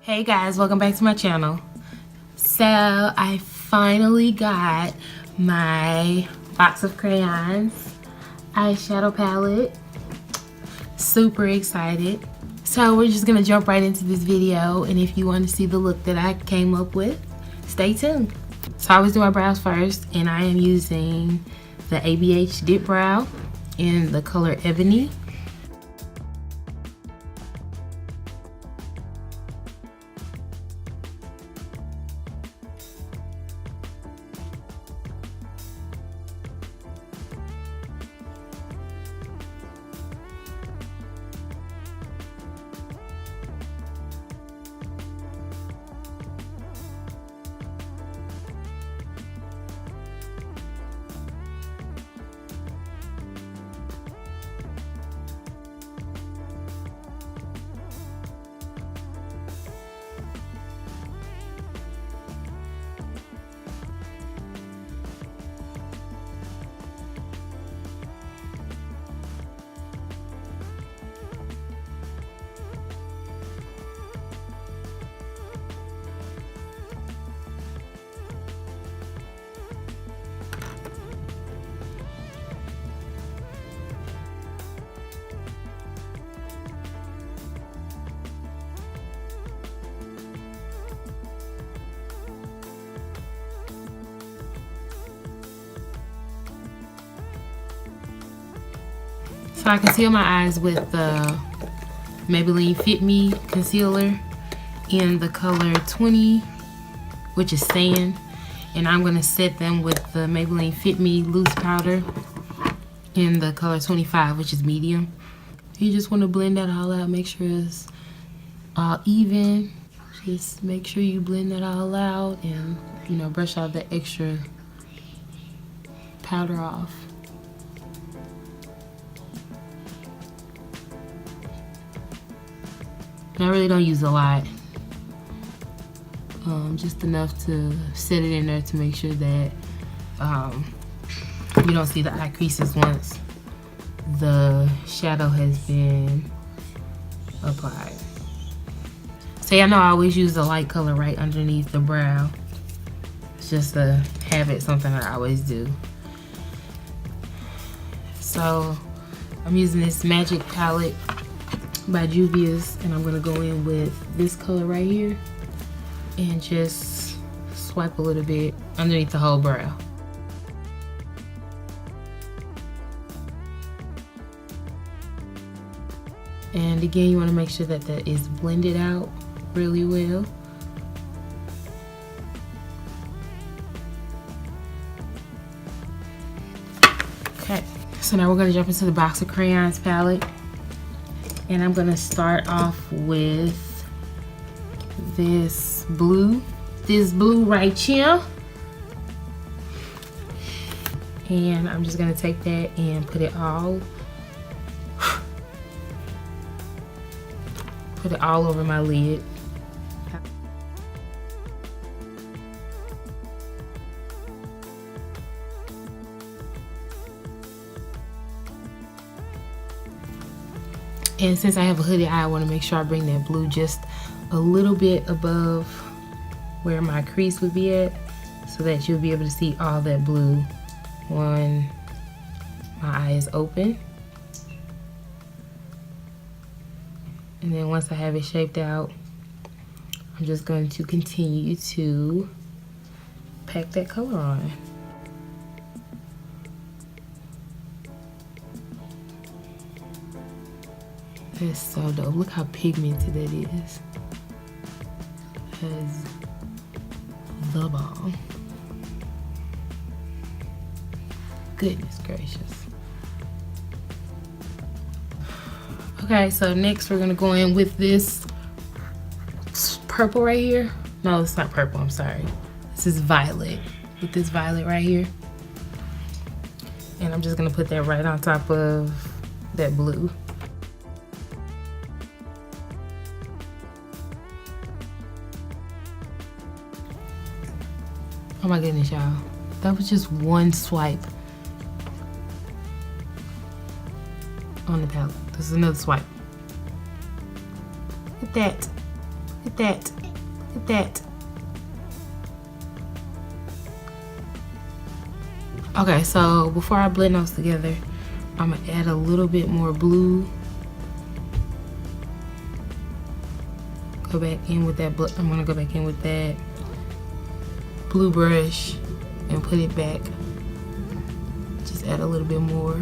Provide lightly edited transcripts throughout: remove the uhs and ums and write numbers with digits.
Hey guys, welcome back to my channel. So I finally got my box of crayons eyeshadow palette. Super excited. So we're just gonna jump right into this video, and if you want to see the look that I came up with, stay tuned. So I always do my brows first, and I am using the ABH Dipbrow in the color Ebony. So I conceal my eyes with the Maybelline Fit Me concealer in the color 20, which is sand. And I'm gonna set them with the Maybelline Fit Me loose powder in the color 25, which is medium. You just wanna blend that all out, make sure it's all even. Just make sure you blend that all out and, you know, brush all the extra powder off. I really don't use a lot, just enough to set it in there to make sure that you don't see the eye creases once the shadow has been applied. So y'all know I always use the light color right underneath the brow. It's just a habit, something I always do. So I'm using this Magic palette by Juvias, and I'm gonna go in with this color right here and just swipe a little bit underneath the whole brow. And again, you want to make sure that that is blended out really well. Okay, so now we're gonna jump into the box of crayons palette. And I'm gonna start off with this blue right here. And I'm just gonna take that and put it all over my lid. And since I have a hooded eye, I want to make sure I bring that blue just a little bit above where my crease would be at, so that you'll be able to see all that blue when my eye is open. And then once I have it shaped out, I'm just going to continue to pack that color on. That's so dope. Look how pigmented that is. That's the bomb. Goodness gracious. Okay, so next we're gonna go in with this purple right here. No, it's not purple, I'm sorry. This is violet, with this violet right here. And I'm just gonna put that right on top of that blue. Oh my goodness, y'all. That was just one swipe on the palette. This is another swipe. Look at that. Look at that. Look at that. Okay, so before I blend those together, I'm gonna add a little bit more blue. Go back in with that. I'm gonna go back in with that blue brush and put it back. Just add a little bit more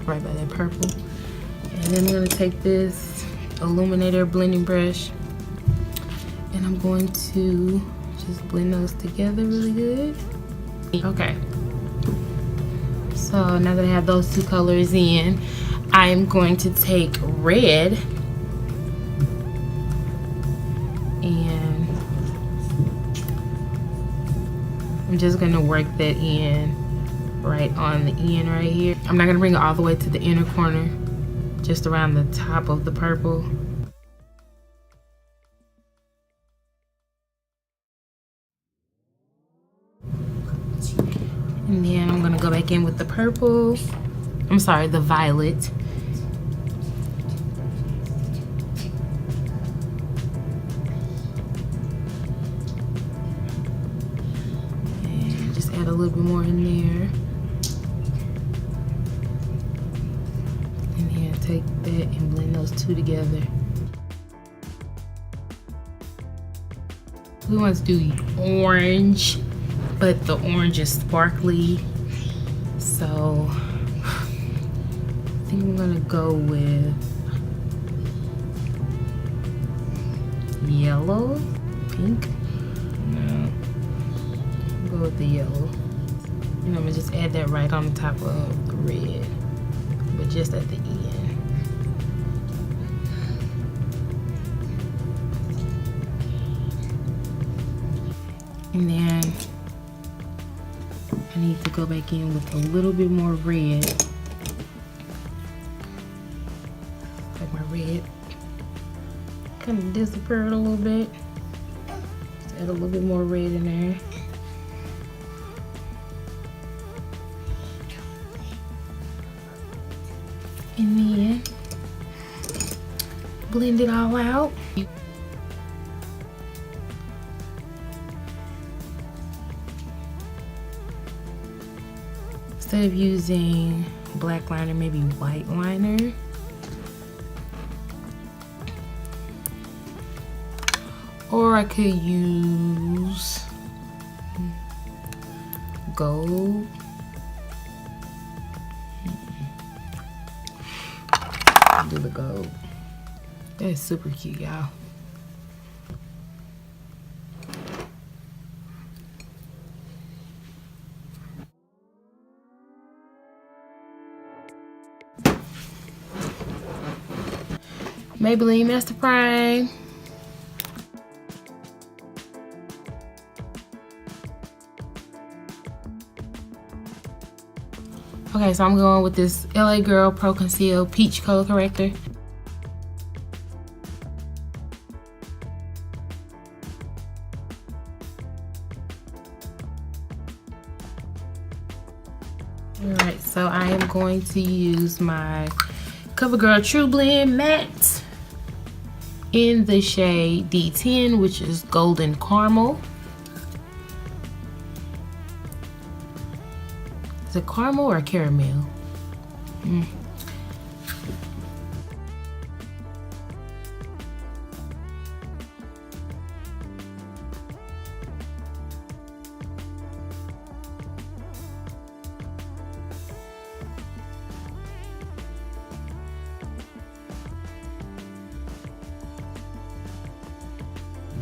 right by that purple. And then I'm gonna take this illuminator blending brush and I'm going to just blend those together really good. Okay, so now that I have those two colors in, I am going to take red and I'm just gonna work that in right on the end right here. I'm not gonna bring it all the way to the inner corner, just around the top of the purple. And then I'm gonna go back in with the purple. I'm sorry, the violet. And just add a little bit more in there. And then take that and blend those two together. We want to do orange, but the orange is sparkly, so I think I'm gonna go with yellow, pink. No, I'll go with the yellow. And I'm gonna just add that right on the top of the red, but just at the end. And then I need to go back in with a little bit more red. Like my red kind of disappeared a little bit. Just add a little bit more red in there. And then blend it all out. Instead of using black liner, maybe white liner. Or I could use gold. Do the gold. That is super cute, y'all. Maybelline Master Prime. Okay, so I'm going with this LA Girl Pro Conceal Peach Color Corrector. Alright, so I am going to use my Covergirl Trublend Matte in the shade D10, which is Golden Caramel. Is it caramel or caramel?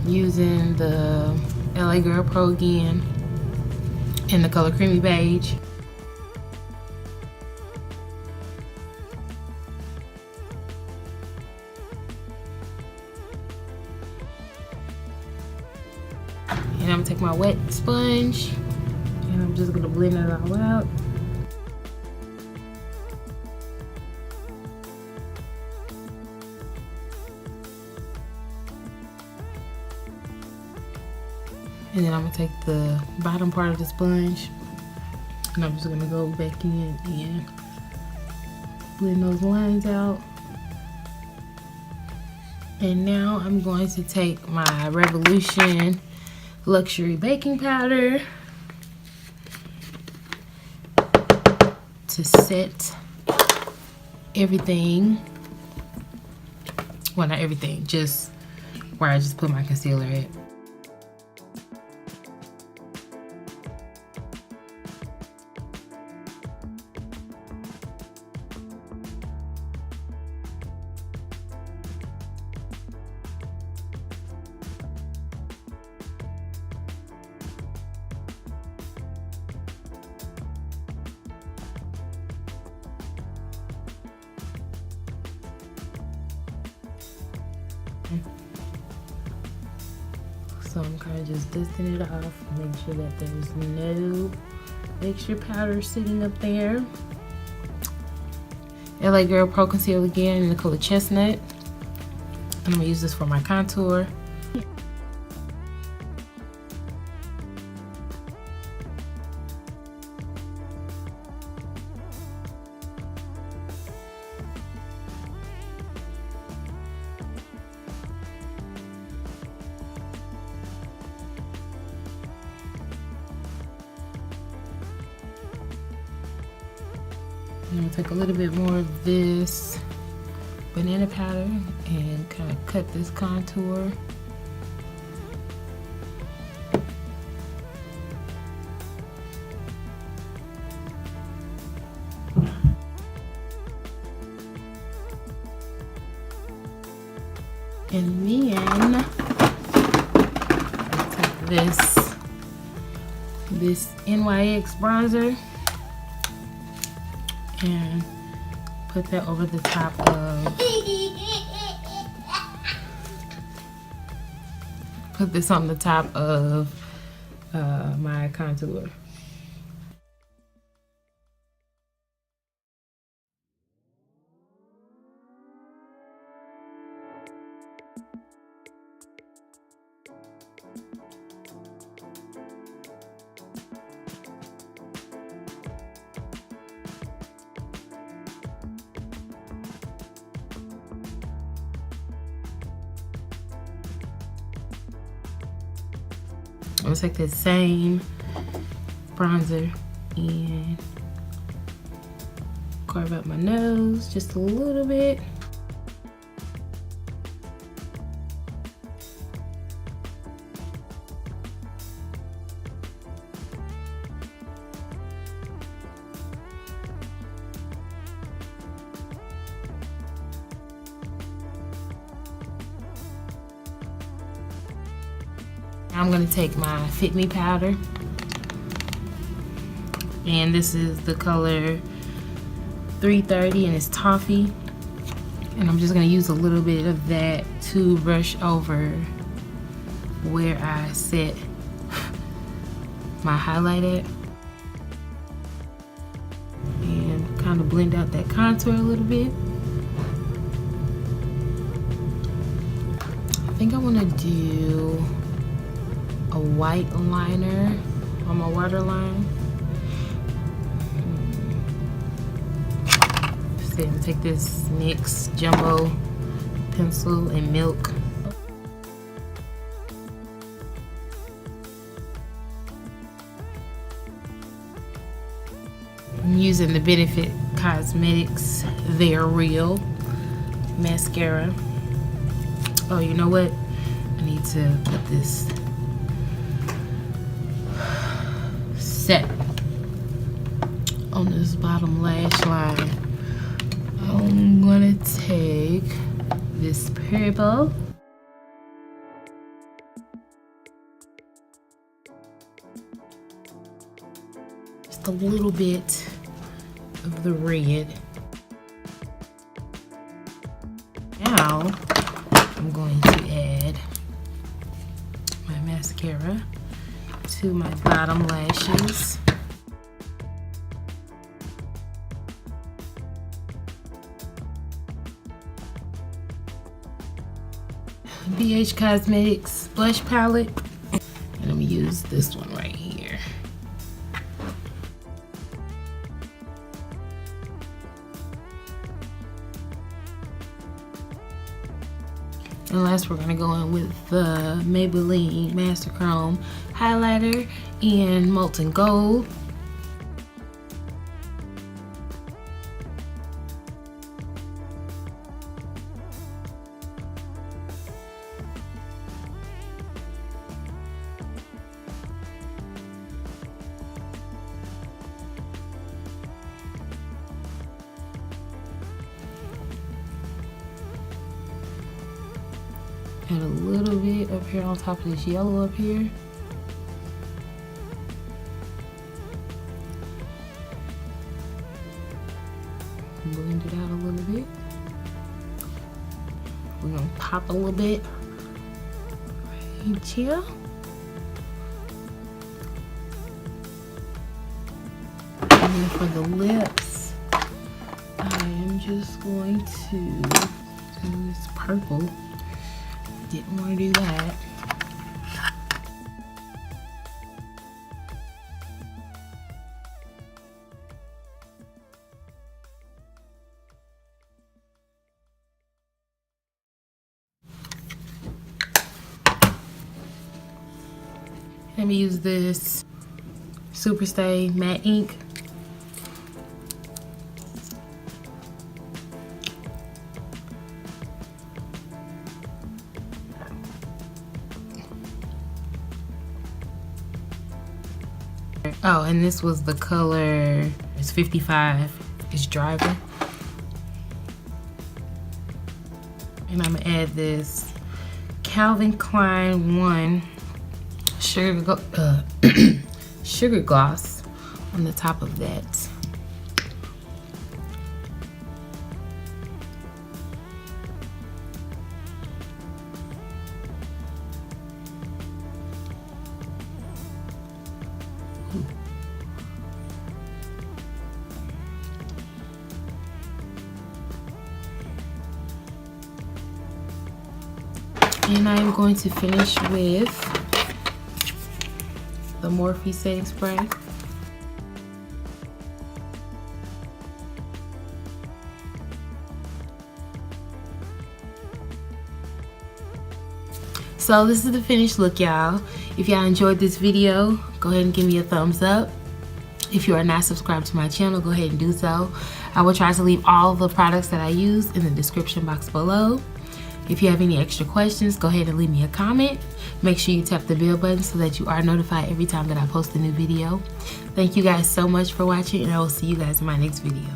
Using the LA Girl Pro again in the color Creamy Beige. And I'm gonna take my wet sponge and I'm just gonna blend it all out. And then I'm gonna take the bottom part of the sponge and I'm just gonna go back in and blend those lines out. And now I'm going to take my Revolution Luxury Baking Powder to set everything, well, not everything, just where I just put my concealer at. So I'm kind of just dusting it off, make sure that there's no extra powder sitting up there. LA Girl Pro Conceal again in the color Chestnut. I'm gonna use this for my contour. I'm gonna take a little bit more of this banana powder and kind of cut this contour. And then take this NYX bronzer and put that over the top of, put this on the top of my contour. I'm gonna take that same bronzer and carve out my nose just a little bit. I'm gonna take my Fit Me powder, and this is the color 330 and it's toffee, and I'm just gonna use a little bit of that to brush over where I set my highlight at and kind of blend out that contour a little bit. I think I want to do a white liner on my waterline. So I'm gonna take this NYX Jumbo pencil and milk. I'm using the Benefit Cosmetics They're Real mascara. Oh, you know what? I need to put this set on this bottom lash line. I'm gonna take this purple just a little bit of the red. Now I'm going to add my mascara to my bottom lashes. BH Cosmetics blush palette, and I'm gonna use this one right here. And last, we're gonna go in with the Maybelline Master Chrome highlighter in Molten Gold. And a little bit up here on top of this yellow up here. Blend it out a little bit. We're gonna pop a little bit right here. And then for the lips, I am just going to do this purple. Didn't want to do that. Let me use this Super Stay matte ink. Oh, and this was the color, it's 55, it's Driver. And I'm gonna add this Calvin Klein 1 sugar gloss on the top of that. And I'm going to finish with the Morphe setting spray. So this is the finished look, y'all. If y'all enjoyed this video, go ahead and give me a thumbs up. If you are not subscribed to my channel, go ahead and do so. I will try to leave all the products that I use in the description box below. If you have any extra questions, go ahead and leave me a comment. Make sure you tap the bell button so that you are notified every time that I post a new video. Thank you guys so much for watching, and I will see you guys in my next video.